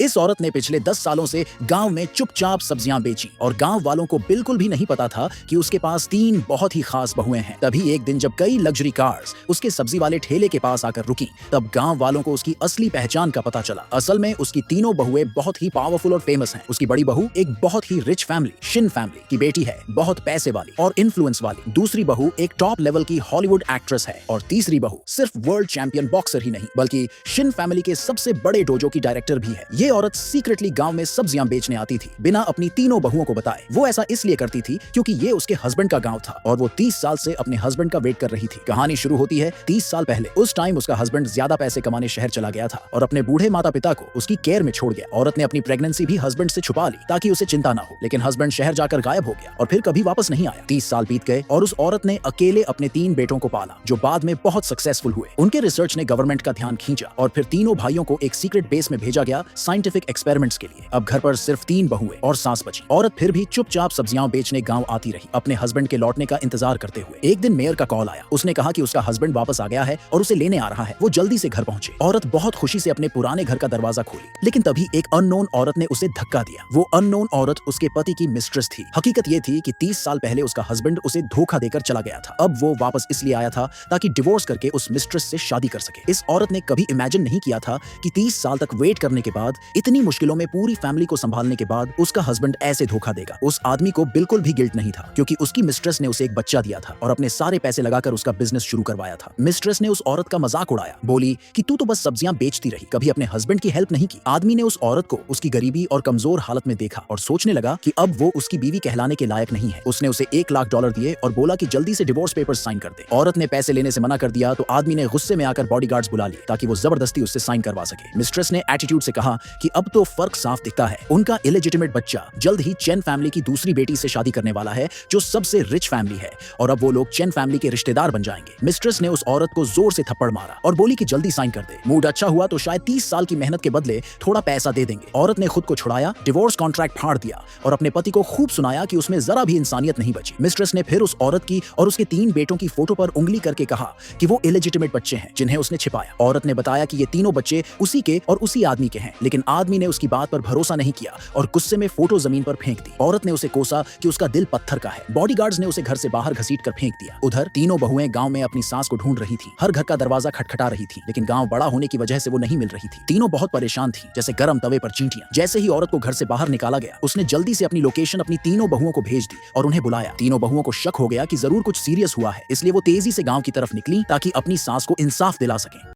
इस औरत ने पिछले 10 सालों से गांव में चुपचाप सब्जियां बेची और गांव वालों को बिल्कुल भी नहीं पता था कि उसके पास 3 बहुत ही खास बहुएं हैं। तभी एक दिन जब कई लग्जरी कार्स उसके सब्जी वाले ठेले के पास आकर रुकी, तब गांव वालों को उसकी असली पहचान का पता चला। असल में उसकी तीनों बहुएं बहुत ही पावरफुल और फेमस हैं। उसकी बड़ी बहू एक बहुत ही रिच फैमिली, शिन फैमिली की बेटी है, बहुत पैसे वाली और इन्फ्लुएंस वाली। दूसरी बहू एक टॉप लेवल की हॉलीवुड एक्ट्रेस है और तीसरी बहू सिर्फ वर्ल्ड चैंपियन बॉक्सर ही नहीं बल्कि शिन फैमिली के सबसे बड़े डोजो की डायरेक्टर भी है। ये औरत सीक्रेटली गांव में सब्जियां बेचने आती थी बिना अपनी तीनों बहुओं को बताए। वो ऐसा इसलिए करती थी क्योंकि ये उसके हस्बैंड का गांव था और वो 30 साल से अपने हस्बैंड का वेट कर रही थी। कहानी शुरू होती है 30 साल पहले। उस टाइम उसका हस्बैंड ज्यादा पैसे कमाने शहर चला गया था और अपने बूढ़े माता पिता को उसकी केयर में छोड़ गया। औरत ने अपनी प्रेगनेंसी भी हस्बैंड से छुपा ली ताकि उसे चिंता ना हो, लेकिन हस्बैंड शहर जाकर गायब हो गया और फिर कभी वापस नहीं आया। 30 साल बीत गए और उस औरत ने अकेले अपने 3 बेटों को पाला जो बाद में बहुत सक्सेसफुल हुए। उनके रिसर्च ने गवर्नमेंट का ध्यान खींचा और फिर तीनों भाइयों को एक सीक्रेट बेस में भेजा गया साइंटिफिक एक्सपेरिमेंट्स के लिए। अब घर पर सिर्फ 3 बहुएं और सास बची। औरत फिर भी चुपचाप सब्जियां बेचने गांव आती रही, अपने हस्बैंड के लौटने का इंतजार करते हुए। एक दिन मेयर का कॉल आया। उसने कहा कि उसका हस्बैंड वापस आ गया है और उसे लेने आ रहा है। वो जल्दी से घर पहुंचे। औरत बहुत खुशी से अपने पुराने घर का दरवाजा खोली, लेकिन तभी एक अननोन औरत ने उसे धक्का दिया। वो अननोन औरत उसके पति की मिस्ट्रेस थी। हकीकत ये थी कि 30 साल पहले उसका हस्बैंड उसे धोखा देकर चला गया था। अब वो वापस इसलिए आया था ताकि डिवोर्स करके उस मिस्ट्रेस से शादी कर सके। इस औरत ने कभी इमेजिन नहीं किया था कि 30 साल तक वेट करने के बाद, इतनी मुश्किलों में पूरी फैमिली को संभालने के बाद उसका हस्बैंड ऐसे धोखा देगा। उस आदमी को बिल्कुल भी गिल्ट नहीं था क्योंकि उसकी मिस्ट्रेस ने उसे एक बच्चा दिया था और अपने सारे पैसे लगाकर उसका बिजनेस शुरू करवाया था। मिस्ट्रेस ने उस औरत का मजाक उड़ाया, बोली कि तू तो बस सब्जियां बेचती रही, कभी अपने हस्बैंड की हेल्प नहीं की। आदमी ने उस औरत को उसकी गरीबी और कमजोर हालत में देखा और सोचने लगा कि अब वो उसकी बीवी कहलाने के लायक नहीं है। उसने उसे $1 लाख दिए और बोला कि जल्दी से डिवोर्स पेपर्स साइन कर दे। औरत ने पैसे लेने से मना कर दिया तो आदमी ने गुस्से में आकर बॉडीगार्ड्स बुला लिए ताकि वो जबरदस्ती उससे साइन करवा सके। मिस्ट्रेस ने एटीट्यूड से कहा कि अब तो फर्क साफ दिखता है, उनका इलेजिटिमेट बच्चा जल्द ही चेन फैमिली की दूसरी बेटी से शादी करने वाला है जो सबसे रिच फैमिली है और अब वो लोग चेन फैमिली के रिश्तेदार बन जाएंगे। मिस्ट्रेस ने उस औरत को जोर से थप्पड़ मारा और बोली कि जल्दी साइन कर दे। मूड अच्छा हुआ तो शायद 30 साल की मेहनत के बदले थोड़ा पैसा दे देंगे। औरत ने खुद को छुड़ाया, डिवोर्स कॉन्ट्रैक्ट फाड़ दिया और अपने पति को खूब सुनाया कि उसमें जरा भी इंसानियत नहीं बची। मिस्ट्रेस ने फिर उस औरत की और उसके 3 बेटों की फोटो पर उंगली करके कहा कि वो इलेजिटिमेट बच्चे हैं जिन्हें उसने छिपाया। औरत ने बताया कि ये तीनों बच्चे उसी के और उसी आदमी के हैं, लेकिन आदमी ने उसकी बात पर भरोसा नहीं किया और गुस्से में फोटो जमीन पर फेंक दी। औरत ने उसे कोसा कि उसका दिल पत्थर का है। बॉडीगार्ड्स ने उसे घर से बाहर घसीट कर फेंक दिया। उधर तीनों बहुएं गांव में अपनी सास को ढूंढ रही थी। हर घर का दरवाजा खटखटा रही थी, लेकिन गांव बड़ा होने की वजह से वो नहीं मिल रही थी। तीनों बहुत परेशान थी, जैसे गर्म तवे पर चींटियां। जैसे ही औरत को घर से बाहर निकाला गया, उसने जल्दी से अपनी लोकेशन अपनी तीनों बहुओं को भेज दी और उन्हें बुलाया। तीनों बहुओं को शक हो गया कि जरूर कुछ सीरियस हुआ है, इसलिए वो तेजी से गांव की तरफ निकली ताकि अपनी सास को इंसाफ दिला सके।